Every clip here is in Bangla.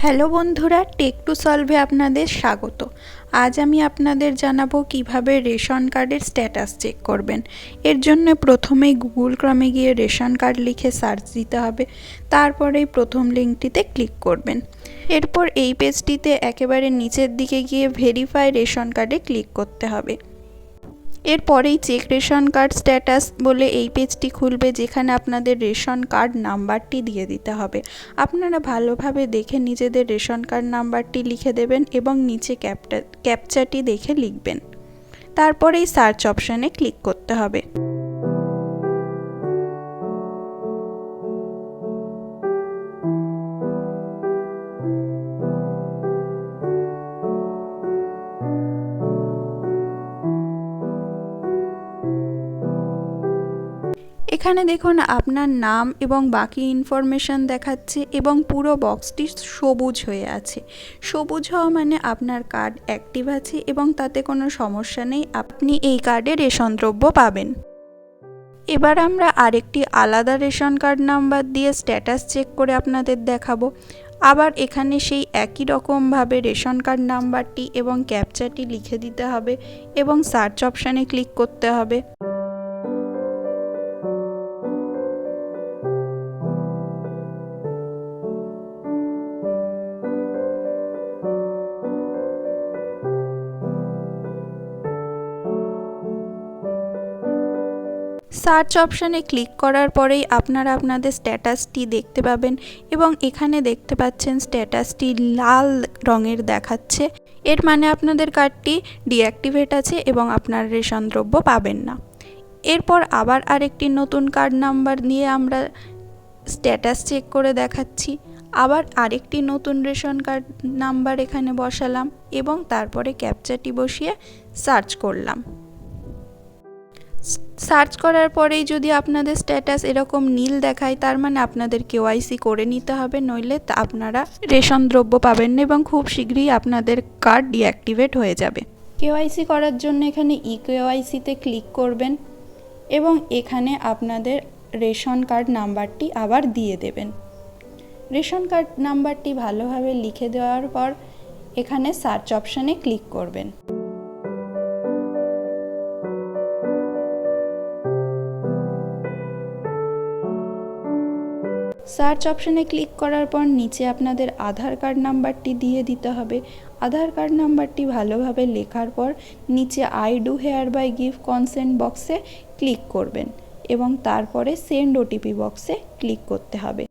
হ্যালো বন্ধুরা, টেক টু সলভে আপনাদের স্বাগত। আজ আমি আপনাদের জানাবো কিভাবে রেশন কার্ডের স্ট্যাটাস চেক করবেন। এর জন্য প্রথমেই গুগল ক্রমে গিয়ে রেশন কার্ড লিখে সার্চ দিতে হবে। তারপরেই প্রথম লিঙ্কটিতে ক্লিক করবেন। এরপর এই পেজটিতে একেবারে নিচের দিকে গিয়ে ভেরিফাই রেশন কার্ডে ক্লিক করতে হবে। এরপরেই চেক রেশন কার্ড স্ট্যাটাস বলে এই পেজটি খুলবে, যেখানে আপনাদের রেশন কার্ড নাম্বারটি দিয়ে দিতে হবে। আপনারা ভালোভাবে দেখে নিজেদের রেশন কার্ড নাম্বারটি লিখে দেবেন এবং নিচে ক্যাপচাটি দেখে লিখবেন। তারপরেই সার্চ অপশানে ক্লিক করতে হবে। এখানে দেখুন আপনার নাম এবং বাকি ইনফরমেশন দেখাচ্ছে এবং পুরো বক্সটি সবুজ হয়ে আছে। সবুজ হওয়া মানে আপনার কার্ড অ্যাক্টিভ আছে এবং তাতে কোনো সমস্যা নেই, আপনি এই কার্ডে রেশন দ্রব্য পাবেন। এবার আমরা আরেকটি আলাদা রেশন কার্ড নাম্বার দিয়ে স্ট্যাটাস চেক করে আপনাদের দেখাবো। আবার এখানে সেই একই রকমভাবে রেশন কার্ড নাম্বারটি এবং ক্যাপচাটি লিখে দিতে হবে এবং সার্চ অপশানে ক্লিক করতে হবে। সার্চ অপশানে ক্লিক করার পরেই আপনারা আপনাদের স্ট্যাটাসটি দেখতে পাবেন এবং এখানে দেখতে পাচ্ছেন স্ট্যাটাসটি লাল রঙের দেখাচ্ছে। এর মানে আপনাদের কার্ডটি ডিঅ্যাক্টিভেট আছে এবং আপনার রেশন দ্রব্য পাবেন না। এরপর আবার আরেকটি নতুন কার্ড নাম্বার নিয়ে আমরা স্ট্যাটাস চেক করে দেখাচ্ছি। আবার আরেকটি নতুন রেশন কার্ড নাম্বার এখানে বসালাম এবং তারপরে ক্যাপচাটি বসিয়ে সার্চ করলাম। সার্চ করার পরেই যদি আপনাদের স্ট্যাটাস এরকম নীল দেখায়, তার মানে আপনাদের কেওয়াইসি করে নিতে হবে, নইলে আপনারা রেশন দ্রব্য পাবেন না এবং খুব শীঘ্রই আপনাদের কার্ড ডিঅ্যাক্টিভেট হয়ে যাবে। কেওয়াইসি করার জন্য এখানে কেওয়াইসিতে ক্লিক করবেন এবং এখানে আপনাদের রেশন কার্ড নাম্বারটি আবার দিয়ে দেবেন। রেশন কার্ড নাম্বারটি ভালোভাবে লিখে দেওয়ার পর এখানে সার্চ অপশানে ক্লিক করবেন। সার্চ অপশানে ক্লিক করার পর নিচে আপনাদের আধার কার্ড নাম্বারটি দিয়ে দিতে হবে। আধার কার্ড নাম্বারটি ভালোভাবে লেখার পর নিচে I do hereby give consent বক্সে ক্লিক করবেন এবং তারপরে সেন্ড ওটিপি বক্সে ক্লিক করতে হবে।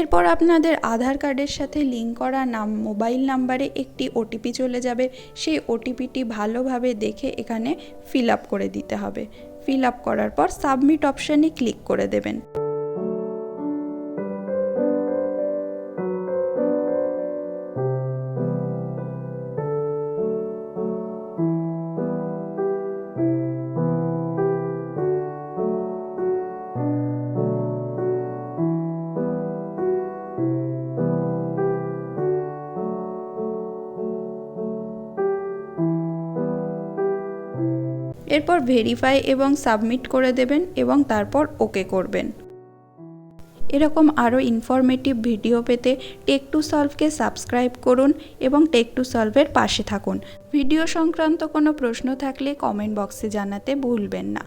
এরপর আপনাদের আধার কার্ডের সাথে লিঙ্ক করা মোবাইল নাম্বারে একটি ওটিপি চলে যাবে। সেই ওটিপিটি ভালোভাবে দেখে এখানে ফিল আপ করে দিতে হবে। ফিল আপ করার পর সাবমিট অপশানে ক্লিক করে দেবেন। এরপর ভেরিফাই এবং সাবমিট করে দেবেন এবং তারপর ওকে করবেন। এরকম আরও ইনফরমেটিভ ভিডিও পেতে টেক টু সলভকে সাবস্ক্রাইব করুন এবং টেক টু সলভের পাশে থাকুন। ভিডিও সংক্রান্ত কোনো প্রশ্ন থাকলে কমেন্ট বক্সে জানাতে ভুলবেন না।